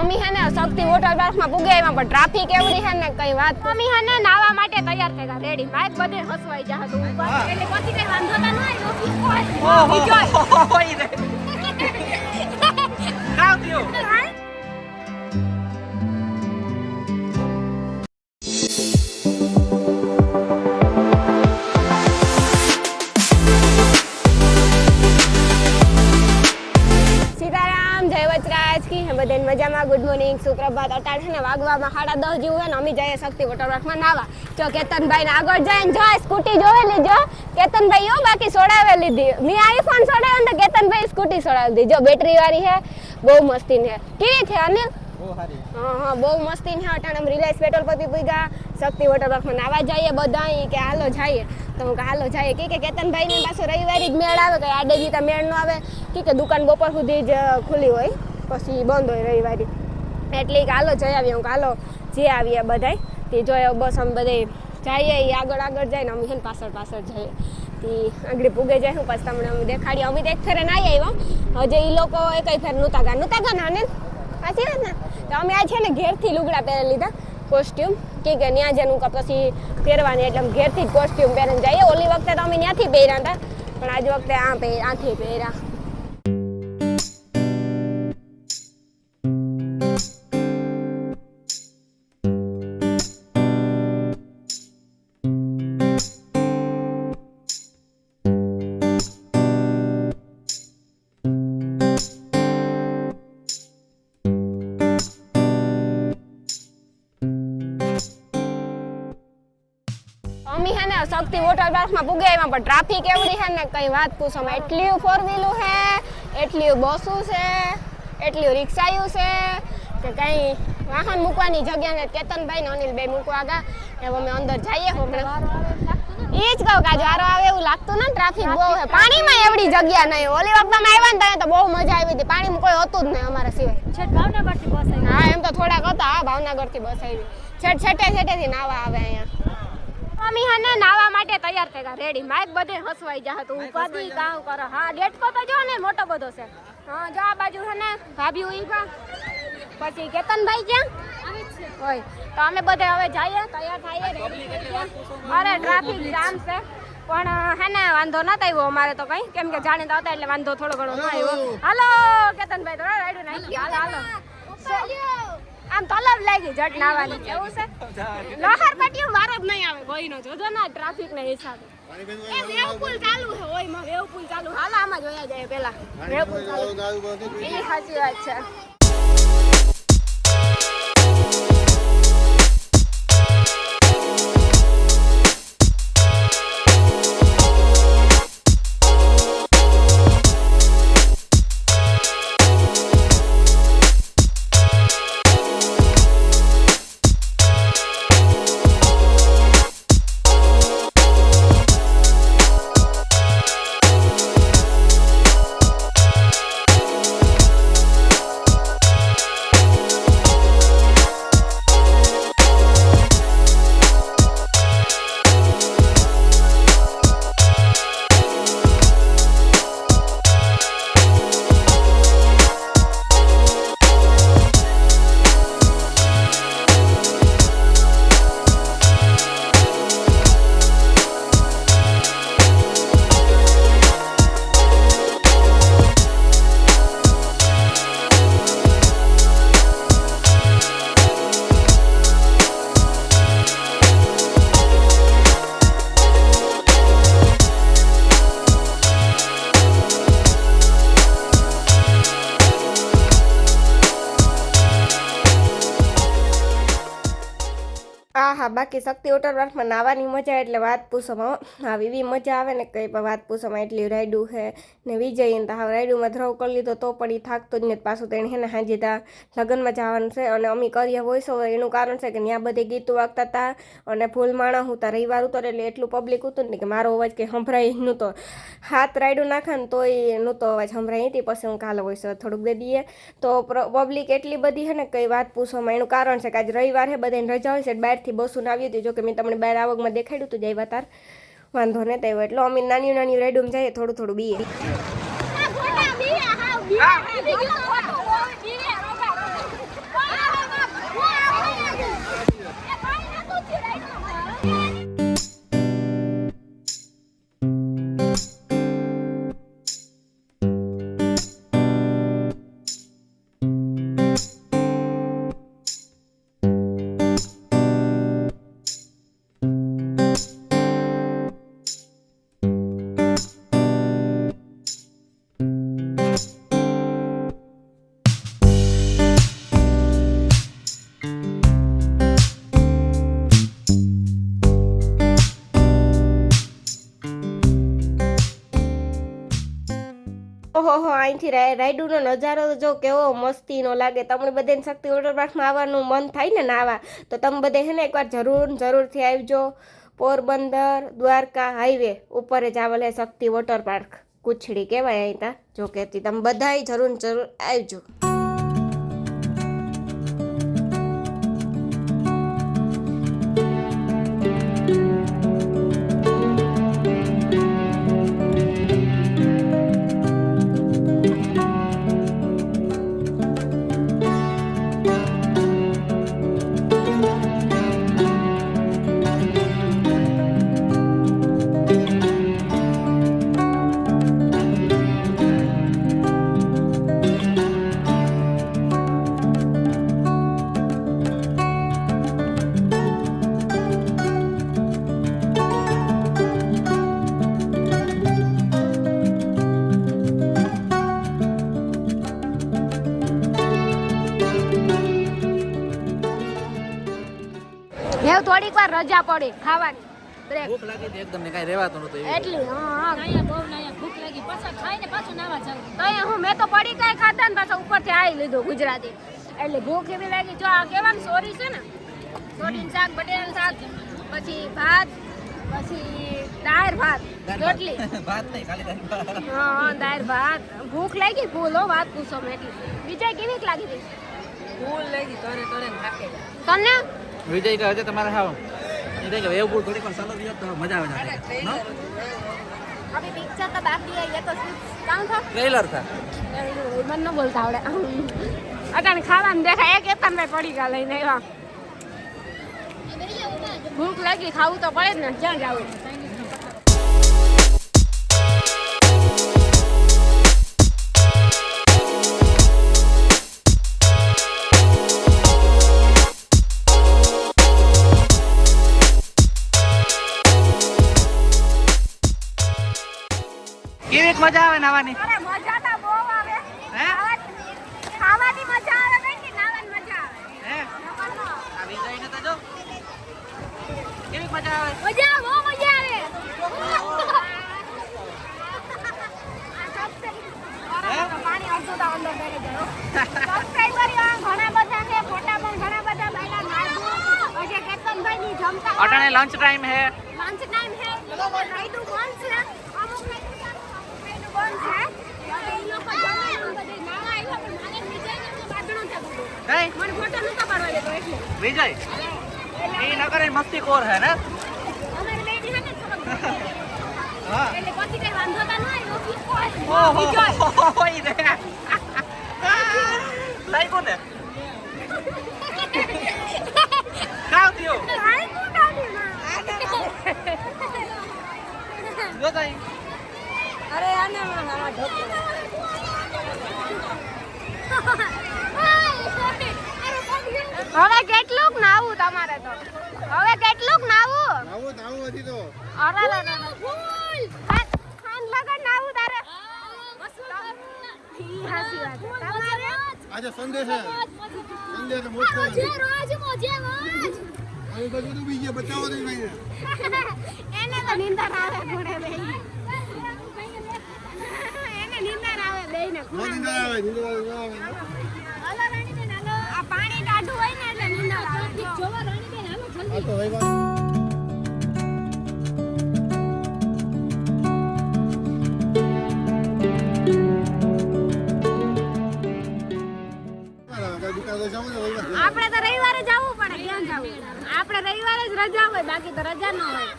અમે હે ને શક્તિ વોટર પાર્ક માં પૂગ્યા એમાં પણ ટ્રાફિક એવડી હે ને કઈ વાત અમે હે ને નાવા માટે તૈયાર થઈ ગયા રેડી માઈક બધે હસવાઈ જા હતું ઉપર એટલે પછી કઈ વાંધો ન આવ્યો કાવ થયો બધાને મજામાં ગુડ મોર્નિંગ સુપ્રભાત અટાણ છે ને વાગવામાં 10:30 જેવું હોય ને અમે જઈએ શક્તિ વોટર પાર્કમાં નાવા જો કેતનભાઈ ને આગળ જઈને જો સ્કૂટી જોઈ લીજો કેતનભાઈ યો બાકી સોડાવે લીધી મેં આઈફોન સોડાવ્યો ને કેતનભાઈ સ્કૂટી સોડાવી દીધી જો બેટરી વાળી છે બહુ મસ્તી છે કેવી છે અનિલ બહુ સારી હા બહુ મસ્તી છે અટાણ અમે રિલાયન્સ પેટ્રોલ પંપે પૂગ્યા શક્તિ વોટર પાર્કમાં નાવા જઈએ બધા કે હાલો જઈએ તો હું હાલો જઈએ કે કેતનભાઈ ને પાછો રવિવારે જ મેળ આવે કે આડે જીતા મેળ ન આવે કે દુકાન બપોર સુધી જ ખુલ્લી હોય પછી બંધ હોય રવિવારે એટલે હાલો જઈ આવીએ હું હાલો જે આવીએ બધાય તે જોયો બસ અમે બધે જઈએ એ આગળ જાય ને અમે છે ને પાછળ જઈએ તે આગળ પૂગે જાય હું પછી તમને અમે દેખાડીએ અમે તો એક ફેરે ના આવ્યા હજે એ લોકો કઈ ફેર નહોતા ગયા ના ને સાચી વાત ને તો અમે આ છે ને ઘેરથી લુગડા પહેરી લીધા કોસ્ટ્યુમ કે ત્યાં જનું પછી પહેરવાની એટલે અમે ઘેરથી જ કોસ્ટ્યુમ પહેરીને જઈએ ઓલી વખતે તો અમે ત્યાંથી પહેર્યા હતા પણ આજ વખતે આથી પહેર્યા અમે હે ને શક્તિ વોટર પાર્ક માં પૂગ્યા એમાં પણ ટ્રાફિક એવડી છે ને કઈ વાત પૂછો એટલી ફોર વ્હીલું છે એટલી બસો છે એટલી રિક્ષાયું છે કે કઈ વાહન મૂકવાની જગ્યા ને કેતનભાઈ ને અનિલ બે મૂકવા ગયા હવે અમે અંદર જઈએ એ જ કહું કે વારો આવે એવું લાગતું ને ટ્રાફિક બહુ છે પાણીમાં એવડી જગ્યા નહીં ઓલી વખત અમે આવ્યા ને તો બહુ મજા આવી હતી પાણીમાં કોઈ હતું જ નહીં અમારા સિવાય છેટ ભાવનગરથી બસ આવી હા એમ તો થોડાક હતા ભાવનગરથી બસ આવી છેટેથી નાવા આવે અહીંયા અમે હે ને નાવા માટે તૈયાર થઈ ગયા રેડી માઈક બધે હસવાઈ જા હતું કદી કામ કરો હા ડેટકો તો જો ને મોટો બધો છે હા જો આ બાજુ છે ને ભાભી ઉઈબા પછી કેતનભાઈ ક્યાં હોય તો અમે બધે હવે જઈએ તૈયાર થઈએ રેડી અરે ટ્રાફિક જામ છે પણ હે ને વાંધો નતો આવ્યો અમારે તો કઈ કેમ કે જાણીતા હતા એટલે વાંધો થોડો ઘણો ન આવ્યો હાલો કેતનભાઈ તો રાઈડું નાખી હાલો આમ તલબ લાગી જટ નાવાની એવું છે લોહાર પટ્ટીઓ વારો જ નહીં આવે કોઈનો જોજો ના ટ્રાફિક ના હિસાબે એ વેવ પુલ ચાલુ છે ઓય માં વેવ પુલ ચાલુ હાલ આમાં જોયા જાય પેલા વેવ પુલ ચાલુ એ સાચી વાત છે હા બાકી શક્તિ વોટર પાર્કમાં નાવાની મજા એટલે વાત પૂછોમાં હા એવી મજા આવે ને કંઈ પણ વાત પૂછોમાં એટલી રાઈડું છે ને વિજયને તો હા રાઈડુમાં ધ્રવ કરી લીધો તો પણ એ થાકતો જ નહીં પાછું તેને હે ને હાજી ત્યાં લગ્નમાં જવાનું છે અને અમે કરીએ વોઇસ ઓવર એનું કારણ છે કે ત્યાં બધે ગીતો વાગતા હતા અને ફૂલ માણસ હું ત્યાં રવિવાર ઉતરે એટલે એટલું પબ્લિક હતું ને કે મારો અવાજ કંઈ સંભળાય નહોતો હાથ રાઈડું નાખે ને તોય નહોતો અવાજ સંભળાય હતી પછી હું કાલે વોઇસ ઓવર થોડુંક દે દઈએ તો પબ્લિક એટલી બધી છે ને કંઈ વાત પૂછોમાં એનું કારણ છે કે આજે રવિવાર છે બધાને રજા હોય છે બહારથી બસું આવી હતી જો કે મેં તમને બહાર આવકમાં દેખાડ્યું હતું જાય તાર વાંધો ને આવ્યો એટલે અમે નાની નાની રાઈડમાં જઈએ થોડું થોડું બીએ ઓહો અહીંથી રાયડુનો નજારો તો જો કેવો મસ્તીનો લાગે. તમને બધાને શક્તિ વોટર પાર્કમાં આવવાનું મન થાય ને નાવા, તો તમે બધે છે ને એકવાર જરૂરથી આવજો. પોરબંદર દ્વારકા હાઈવે ઉપર જ આવેલ છે શક્તિ વોટર પાર્ક, કુછડી કહેવાય અહીં તા. જો કહેતી તમે બધાય જરૂર આવજો. મેં થોડીક વાર રજા પડી ખાવાની બ્રેક ભૂખ લાગી હતી એકદમ ને કાંઈ રહેવાતું નહોતું એવી. એટલી. હા અહીંયા બહુ ને અહીંયા ભૂખ લાગી પાછા ખાઈને પાછું નાવા જાવ તો અહીંયા હું મેં તો પડી કાંઈ ખાધા ને પાછા ઉપરથી આવી લીધું ગુજરાતી, એટલે ભૂખ એવી લાગી. જો આ કેવાનું સોરી છે ને, સોરીનું શાક, બટેટાનું શાક, પછી ભાત, પછી દાળ ભાત, રોટલી. ભાત નહીં, ખાલી દાળ ભાત. હા દાળ ભાત. ભૂખ લાગી ફૂલ હો, વાત પૂછો મેં એટલી. વિજય કેવી લાગી હતી ફૂલ લાગી તરે તરે થાકે તને? વિજય કહે છે તમારે ખાવ એ કે વેવપુર થોડીક વાર ચાલો રહ્યો તો મજા આવે છે. નો अभी पिक्चर तो बाकी है, ये तो काम था. ટ્રેલર था. मन न बोलता आवड़े. अटाणे खाવાનું દેખાય એક એતનભાઈ પડી ગયા લઈને આવ્યા. ભૂખ લાગી, ખાવું તો પડે જ ને, ક્યાં જાવું. કેવી મજા આવે નાવાની? અરે મજા તો બહુ આવે. હે? ખાવાની મજા આવે કે નાવાની મજા આવે? હે? આ વિજયને તો જો કેવી મજા આવે. મજા બહુ મજા આવે. પાણી અડધું તો અંદર બેસી ગયો. સબસ્ક્રાઇબર ઘણા બધા છે, ફોટા પણ ઘણા બધા બેલા નાખ્યું. પછી કેતનભાઈની જમતા અટાણે લંચ ટાઈમ હે. લંચ ટાઈમ છે, રાઈડું બંધ છે, અમુક રાઈડું બંધ છે. હવે એ લોકો જમવાનું બધે નાવા આવ્યા, પણ મારે વિજયને બાંધણું છે બધું. હે? મને ફોટો નતો પાડવા દેતો એટલે. વિજય એ નગર મસ્તી કોર હે ને. અમારે બેની હાથે જ ખબર. હા. એટલે પછી કઈ વાંધો તો ન આવ્યો. ઓહો વિજય ઓય રે લાઈકો ને કાવ થયો જો તઈ. અરે આને મારા ઢોકી હવે કેટલુંક નાવું તમારે તો? હવે કેટલુંક નાવું? નાવું હતી તો અરે ફૂલ ખાન લગન નાવું તારે. ઈ હાસી વાત છે. તમારે આજે સંડે છે. સંડે એટલે મોજ કરવાની. રોજ મોજે મોજ. અહીં બધું ડૂબી ગયા, બચાવો તો ભાઈને. એને તો નીંદર આવે ઘોડે બેહી. એને નીંદર આવે બેહીને નો નીંદર આવે, નીંદર આવે. હાલો રાણીબેન હાલો. આ પાણી ટાઢું હોય ને એટલે નીંદર આવે. જોવો રાણીબેન હાલો જલ્દી. આ તો રવિવાર આપણે તો રવિવારે જવું પડે. ક્યાં જવું? આપણે રવિવારે જ રજા હોય, બાકી તો રજા ન હોય.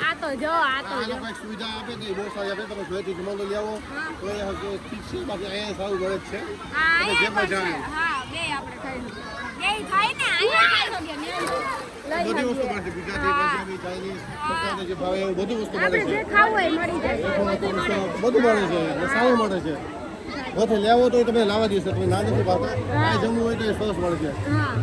આ તો જો આ તો જો. કંઈક સુવિધા આપે તો બહુ સારી આપે. તમે જોઈતી જમવાનું લઈ આવો તો એ ઠીક છે, બાકી અહીંયા સારું મળે જ છે. હા તમે એ જે પણ મજા છે. આવે. હા બે આપણે ખાઈ બે થાય ને અહીંયા ખાઈ શકીએ. બધી વસ્તુ મળે છે. ગુજરાતી, પંજાબી, ચાઇનીઝ, બધાને જે ભાવે એવું બધું વસ્તુ મળે આપણે છે. જે ખાવું હોય મળી જાય. બધું મળે છે અને સારું મળે છે. હોતે લેવો તો તમે લાવવા દઈશ. તમે ના નથી પાતા, આ જમવું હોય તો એ સરસ મળે છે. હા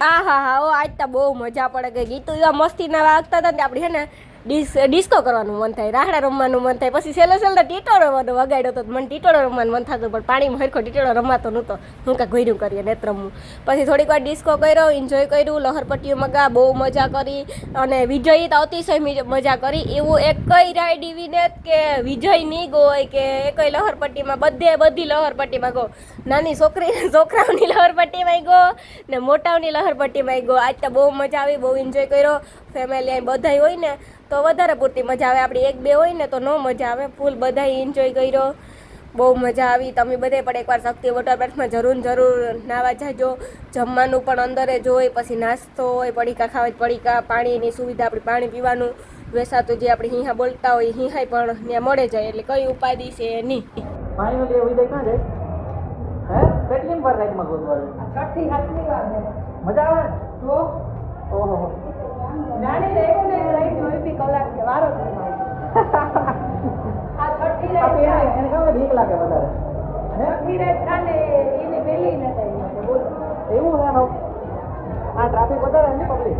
આ હા હા ઓ આજ તો બહુ મજા પડે કે ગીતો એવા મસ્તીના વાગતા હતા ને આપણે છે ને ડિસ્કો કરવાનું મન થાય, રાહડા રમવાનું મન થાય. પછી સેલો ટીટોળો રમવાનો વગાડ્યો તો મને ટીટોળો રમવાનું મન થતું, પણ પાણીમાં હરખો ટીટોળો રમાતો નહોતો. હું કાંઈ ઘોર્યું કરીએ નેત્ર રમવું. પછી થોડીક વાર ડિસ્કો કર્યો, એન્જોય કર્યું, લહરપટ્ટીઓમાં ગા બહુ મજા કરી. અને વિજય તો અતિશય મજા કરી. એવું એક કઈ રાઈડ એવી ને કે વિજય નહીં ગો હોય કે એકઈ લહરપટ્ટીમાં બધી લહરપટ્ટીમાં ગો. નાની છોકરાઓની લહરપટ્ટીમાં ગો ને મોટાઓની લહરપટ્ટીમાં ગો. આજ તો બહુ મજા આવી, બહુ એન્જોય કર્યો. ફેમિલી બધાય હોય ને તો વધારે પૂરતી મજા આવે, આપણી એક બે હોય ને તો ન મજા આવે. ફૂલ બધાય એન્જોય કર્યો, બહુ મજા આવી. તમે બધે પણ એકવાર શક્તિ વોટર પાર્કમાં જરૂર નાવા જાજો. જમવાનું પણ અંદરે જ હોય, પછી નાસ્તો હોય, પડીકા ખાવા પડીકા, પાણીની સુવિધા, આપણે પાણી પીવાનું વેસાતું જે આપણે હિંહા બોલતા હોય હિંહાઈ પણ ત્યાં મળે જાય, એટલે કઈ ઉપાધિ છે નહીં. પાણી લે ઉઈ દે ક્યાં જાય હે કેટલી પર રાઈડમાં ગોતવાનું 6 થી 7 ની વાત છે. મજા આવે તો ઓહો ગાડી લેવો ને રાઈડ નો બી કલાક છે વારો છે. આ 6 થી રાઈડ એને ખબર બીક લાગે વધારે હે 6 થી રાઈડ ખાને એને પેલી ન થાય બોલ. એવું હે આ ટ્રાફિક વધારે ને પબ્લિક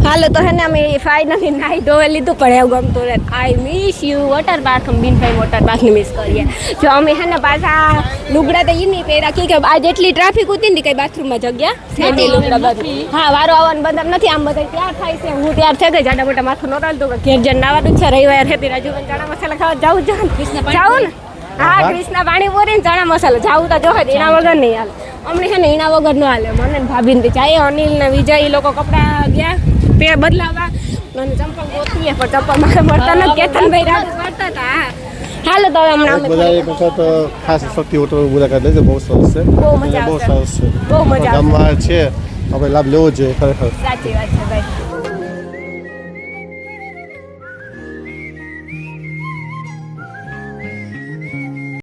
હાલો તો હે ને અમે ફાઇનલી નાહી ધોઈ લીધું, પણ એવું ગમતું ને I miss you water park. અમે બિનભાઈ વોટર પાર્કને મિસ કરીએ. જો અમે હે ને પાછા લુગડા તો એ નહીં પહેર્યા કે આ જેટલી ટ્રાફિક હતી ને કઈ બાથરૂમમાં જગ્યા છે નહીં લુગડા બધું. હા વારો આવવાનું બંધ નથી, આમ બધા તૈયાર થાય છે. હું તૈયાર થઈ ગઈ, જાડા મોટા માથું નોટાલતું કે ઘેર જઈને નાવાનું છે. રવિવાર હતી રાજુબેન ચણા મસાલા ખાવા જાવું જાવું ને. હા ક્રિષ્ના પાણીપુરી ને ચણા મસાલા જાવું તો જોહે, એના વગર નહીં હાલે. અમને છે ને એના વગર ન હાલે. મને ભાભીને જાય, અનિલ ને વિજય એ લોકો કપડા ગયા પે બદલાવા અને ચંપલ ગોતીએ, પણ ચંપલ મારે મળતા નથી. કેતનભાઈ રાત મળતા હતા. હાલો તો હમણાં અમે બધા એક વખત ખાસ શક્તિ હોટલ મુલાકાત લેજો, બહુ સરસ છે, બહુ મજા બહુ આવશે. સરસ છે, બહુ મજા આવશે. ગામમાં છે, આપણે લાભ લેવો જોઈએ ખરેખર. સાચી વાત છે ભાઈ.